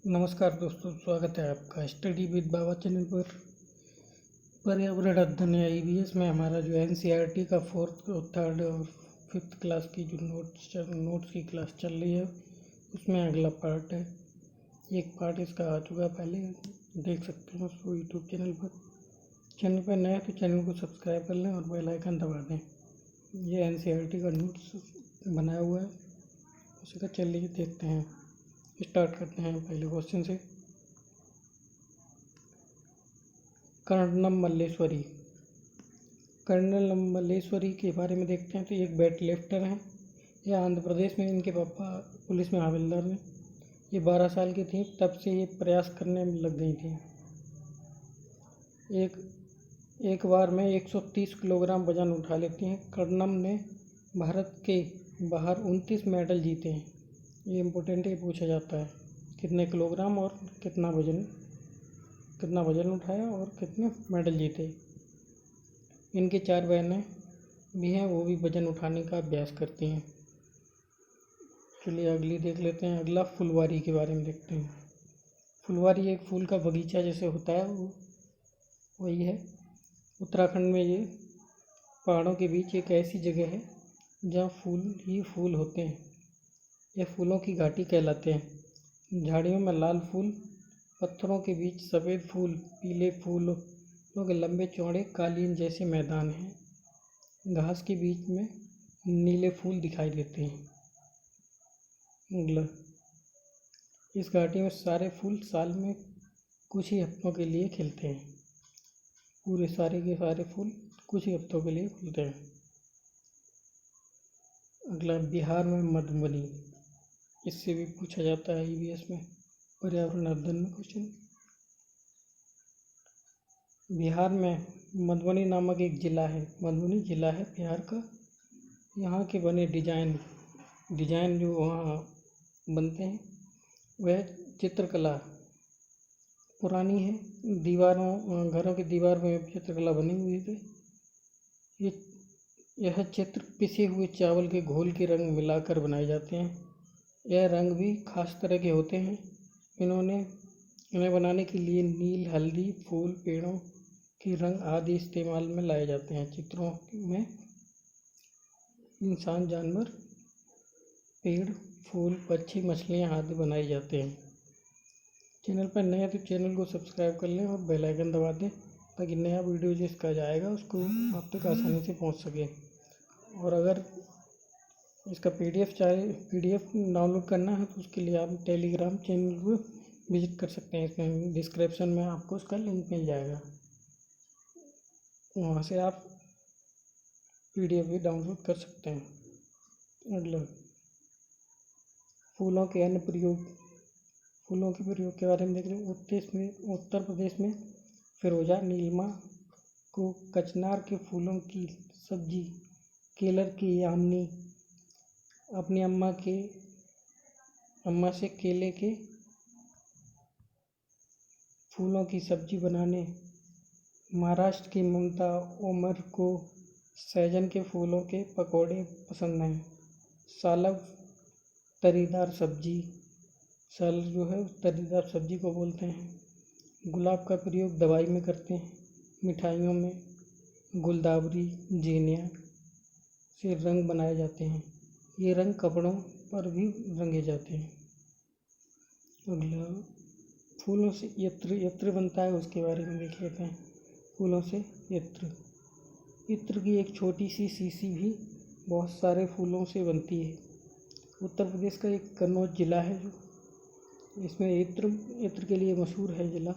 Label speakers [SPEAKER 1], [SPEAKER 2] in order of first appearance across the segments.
[SPEAKER 1] नमस्कार दोस्तों, स्वागत है आपका स्टडी विद बाबा चैनल पर। पर्यावरण अध्ययन या ईवीएस में हमारा जो एनसीईआरटी का फोर्थ और थर्ड और फिफ्थ क्लास की जो नोट्स की क्लास चल रही है, उसमें अगला पार्ट है। एक पार्ट इसका आ चुका है, पहले देख सकते हैं उसको यूट्यूब चैनल पर। चैनल पर नए तो चैनल को सब्सक्राइब कर लें और बेल आइकन दबा दें। ये एनसीईआरटी का नोट्स बनाया हुआ है, उसी का चलिए देखते हैं। स्टार्ट करते हैं पहले क्वेश्चन से। कर्णम मल्लेश्वरी। कर्नल मल्लेश्वरी के बारे में देखते हैं। तो एक वेट लिफ्टर हैं, ये आंध्र प्रदेश में, इनके पापा पुलिस में हवलदार हैं। ये 12 साल की थी तब से ये प्रयास करने में लग गई थी। एक बार में 130 किलोग्राम वजन उठा लेती हैं। कर्णम ने भारत के बाहर 29 मेडल जीते हैं। ये इम्पोर्टेंट है, पूछा जाता है कितने किलोग्राम और कितना वजन उठाया और कितने मेडल जीते। इनके 4 बहनें भी हैं, वो भी वजन उठाने का अभ्यास करती हैं। चलिए अगली देख लेते हैं। अगला फुलवारी के बारे में देखते हैं। फुलवारी एक फूल का बगीचा जैसे होता है, वो वही है। उत्तराखंड में ये पहाड़ों के बीच एक ऐसी जगह है जहाँ फूल ही फूल होते हैं। ये फूलों की घाटी कहलाते हैं। झाड़ियों में लाल फूल, पत्थरों के बीच सफ़ेद फूल, पीले फूलों के लंबे चौड़े कालीन जैसे मैदान हैं। घास के बीच में नीले फूल दिखाई देते हैं। अगला, इस घाटी में सारे फूल साल में कुछ ही हफ्तों के लिए खिलते हैं। पूरे सारे के सारे फूल कुछ ही हफ्तों के लिए खुलते हैं। अगला, बिहार में मधुबनी। इससे भी पूछा जाता है ईवीएस में, पर्यावरण अध्ययन में क्वेश्चन। बिहार में मधुबनी नामक एक ज़िला है। मधुबनी ज़िला है बिहार का। यहाँ के बने डिजाइन जो वहाँ बनते हैं वह चित्रकला पुरानी है। घरों की दीवार में चित्रकला बनी हुई थी। यह चित्र पिसे हुए चावल के घोल के रंग मिलाकर बनाए जाते हैं। यह रंग भी खास तरह के होते हैं। इन्हें बनाने के लिए नील, हल्दी, फूल, पेड़ों के रंग आदि इस्तेमाल में लाए जाते हैं। चित्रों में इंसान, जानवर, पेड़, फूल, पक्षी, मछलियाँ आदि बनाए जाते हैं। चैनल पर नए तो चैनल को सब्सक्राइब कर लें और बेल आइकन दबा दें, ताकि नया वीडियो जिसका जाएगा उसको आप तक आसानी से पहुंच सके। और अगर इसका पीडीएफ डाउनलोड करना है तो उसके लिए आप टेलीग्राम चैनल को विजिट कर सकते हैं। इसमें डिस्क्रिप्शन में आपको उसका लिंक मिल जाएगा, वहाँ से आप पीडीएफ भी डाउनलोड कर सकते हैं। अगला, फूलों के प्रयोग के बारे में देख रहे हैं। उत्तर प्रदेश में फिरोजा, नीलिमा को कचनार के फूलों की सब्जी, केरल की यामिनी अपनी अम्मा से केले के फूलों की सब्जी बनाने, महाराष्ट्र की ममता ओमर को सहजन के फूलों के पकौड़े पसंद हैं। सालब तरीदार सब्जी, सालब जो है तरीदार सब्जी को बोलते हैं। गुलाब का प्रयोग दवाई में करते हैं। मिठाइयों में गुलदावरी, जीनिया से रंग बनाए जाते हैं। ये रंग कपड़ों पर भी रंगे जाते हैं। अगला, फूलों से इत्र बनता है, उसके बारे में देख लेते हैं। फूलों से इत्र की एक छोटी सी शीशी भी बहुत सारे फूलों से बनती है। उत्तर प्रदेश का एक कन्नौज ज़िला है जो इसमें इत्र के लिए मशहूर है ज़िला।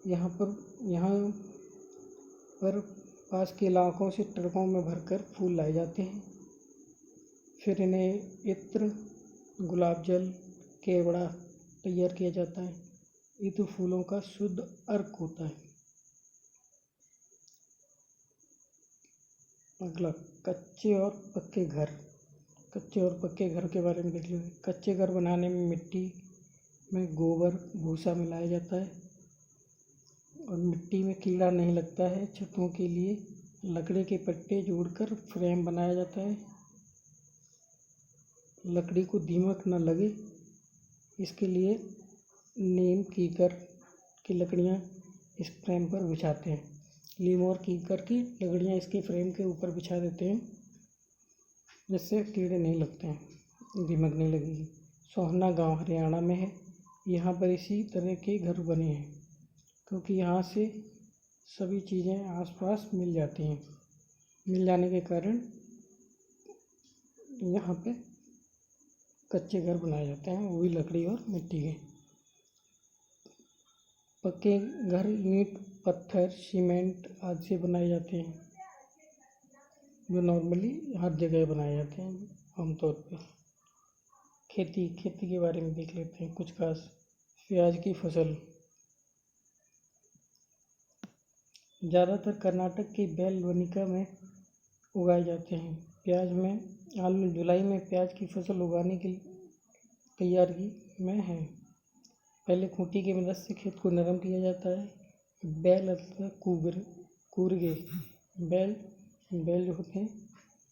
[SPEAKER 1] यहाँ पर पास के इलाकों से ट्रकों में भरकर फूल लाए जाते हैं। फिर इन्हें इत्र, गुलाब जल, केवड़ा तैयार किया जाता है। इत्र फूलों का शुद्ध अर्क होता है। अगला, कच्चे और पक्के घर के बारे में देख लेते हैं। कच्चे घर बनाने में मिट्टी में गोबर, भूसा मिलाया जाता है और मिट्टी में कीड़ा नहीं लगता है। छतों के लिए लकड़ी के पट्टे जोड़कर फ्रेम बनाया जाता है। लकड़ी को दीमक न लगे इसके लिए नीम कीकर की लकड़ियाँ इस फ्रेम पर बिछाते हैं। नीम और कीकर की लकड़ियाँ इसकी फ्रेम के ऊपर बिछा देते हैं, जिससे कीड़े नहीं लगते हैं, दीमक नहीं लगेगी। सोहना गांव हरियाणा में है। यहाँ पर इसी तरह के घर बने हैं, क्योंकि यहाँ से सभी चीज़ें आसपास मिल जाती हैं। मिल जाने के कारण यहाँ पे कच्चे घर बनाए जाते हैं, वो भी लकड़ी और मिट्टी के। पक्के घर ईंट, पत्थर, सीमेंट आदि से बनाए जाते हैं, जो नॉर्मली हर जगह बनाए जाते हैं आमतौर पे। खेती के बारे में देख लेते हैं कुछ खास। प्याज की फसल ज़्यादातर कर्नाटक की बेलवनिका में उगाए जाते हैं। प्याज में आलू जुलाई में प्याज की फसल उगाने की तैयारी में है। पहले खूंटी की मदद से खेत को नरम किया जाता है। बैल अथवा कूरगे बैल जो होते हैं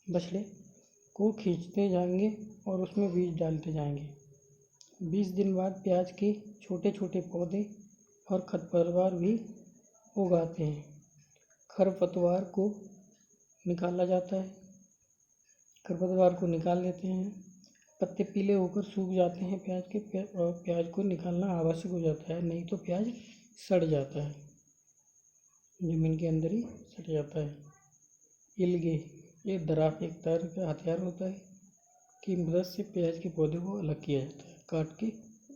[SPEAKER 1] बछड़े को खींचते जाएंगे और उसमें बीज डालते जाएंगे। 20 दिन बाद प्याज के छोटे छोटे पौधे और खरपतवार भी उगाते हैं। खरपतवार को निकाला जाता है। खरपतवार को निकाल लेते हैं। पत्ते पीले होकर सूख जाते हैं और प्याज को निकालना आवश्यक हो जाता है, नहीं तो प्याज सड़ जाता है, ज़मीन के अंदर ही सड़ जाता है। इल्गे ये दरात एक तरह का हथियार होता है कि मदद से प्याज के पौधे को अलग किया जाता है, काट के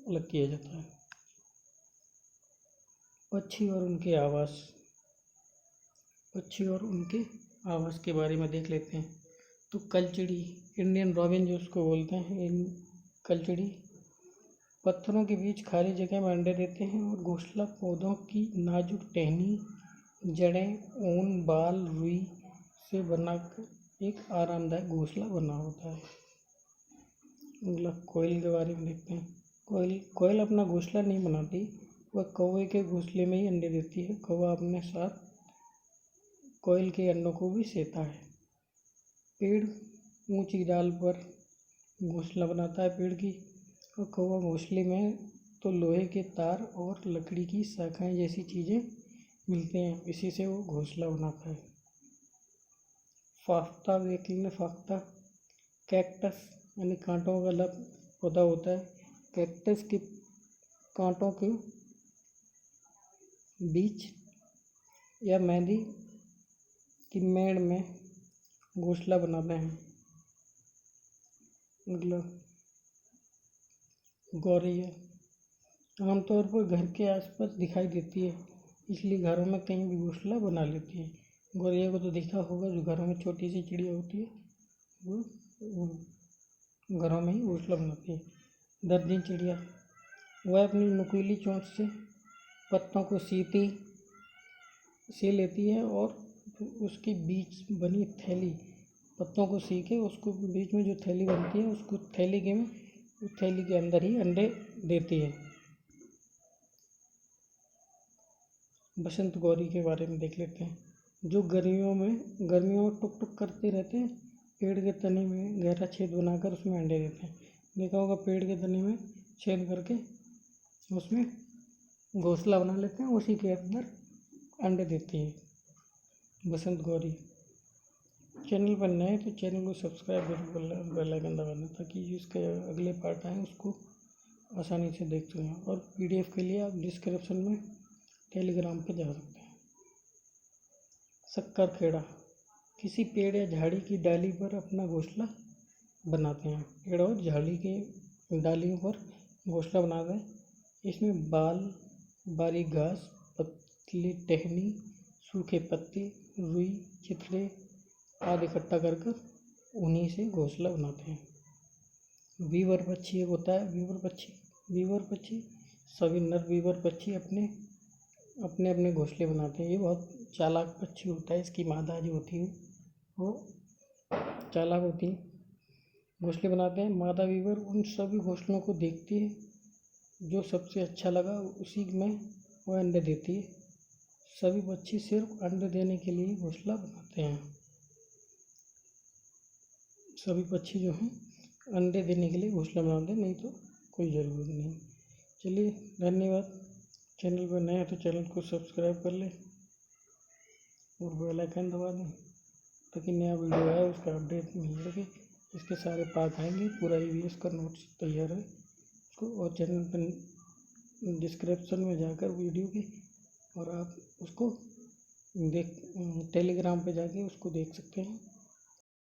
[SPEAKER 1] अलग किया जाता है। पक्षी और उनके आवास के बारे में देख लेते हैं। तो कलचिड़ी, इंडियन रॉबिन जो उसको बोलते हैं, कलचिड़ी पत्थरों के बीच खाली जगह में अंडे देते हैं और घोंसला पौधों की नाजुक टहनी, जड़ें, ऊन, बाल, रुई से बनाकर एक आरामदायक घोंसला बना होता है। मतलब कोयल के बारे में देखते हैं। कोयल अपना घोंसला नहीं बनाती, वह कौवे के घोंसले में ही अंडे देती है। कौवा अपने साथ कोयल के अंडों को भी सेता है। पेड़ ऊंची डाल पर घोंसला बनाता है पेड़ की, और कौवा घोंसले में तो लोहे के तार और लकड़ी की शाखाएं जैसी चीज़ें मिलते हैं, इसी से वो घोंसला बनाता है। फाख्ता देख लेंगे। फाख्ता कैक्टस यानी कांटों वाला पौधा होता है। कैक्टस के कांटों के बीच या मेहंदी की मेड़ में घोंसला बनाते हैं। मतलब गौरैया आमतौर पर घर के आसपास दिखाई देती है, इसलिए घरों में कहीं भी घोंसला बना लेती है। गौरैया को तो देखा होगा, जो घरों में छोटी सी चिड़िया होती है, वो घरों में ही घोंसला बनाती है। दर्जन चिड़िया वह अपनी नुकीली चोंच से पत्तों को सी लेती है और उसके बीच बनी थैली, पत्तों को सी के उसको बीच में जो थैली बनती है, उसको थैली के अंदर ही अंडे देती है। बसंत गौरी के बारे में देख लेते हैं, जो गर्मियों में टुक टुक करते रहते हैं। पेड़ के तने में गहरा छेद बनाकर उसमें अंडे देते हैं। देखा होगा, पेड़ के तने में छेद करके उसमें घोंसला बना लेते हैं, उसी के अंदर अंडे देती है बसंत गौरी। चैनल पर नए तो चैनल को सब्सक्राइब जरूर, बेल आइकन दबाना, ताकि जिसके अगले पार्ट आए उसको आसानी से देख सकें। और PDF के लिए आप डिस्क्रिप्शन में टेलीग्राम पे जा सकते हैं। शक्कर खेड़ा किसी पेड़ या झाड़ी की डाली पर अपना घोंसला बनाते हैं। पेड़ और झाड़ी के डालियों पर घोंसला बनाते हैं। इसमें बाल, बारीक घास, पतली टहनी, सूखे पत्ते, रुई, चिथड़े आदि इकट्ठा कर उन्हीं से घोंसला बनाते हैं। वीवर पक्षी एक होता है। वीवर पक्षी सभी नर वीवर पक्षी अपने घोंसले बनाते हैं। ये बहुत चालाक पक्षी होता है। इसकी मादा जो होती है वो चालाक होती है, घोंसले बनाते हैं। मादा वीवर उन सभी घोंसलों को देखती है, जो सबसे अच्छा लगा उसी में वो अंडे देती है। सभी पक्षी सिर्फ अंडे देने के लिए घोंसला बनाते हैं। सभी पक्षी जो हैं अंडे देने के लिए घोंसला बनाते हैं, नहीं तो कोई ज़रूरत नहीं। चलिए धन्यवाद। चैनल पर नए हैं तो चैनल को सब्सक्राइब कर लें और बेल आइकन दबा दें ताकि नया वीडियो आए उसका अपडेट मिल सके। इसके सारे पार्ट आएंगे, पूरा ईवीएस का नोट्स तैयार है उसको, और चैनल पर डिस्क्रिप्शन में जाकर वीडियो के और आप उसको टेलीग्राम पे जाके उसको देख सकते हैं।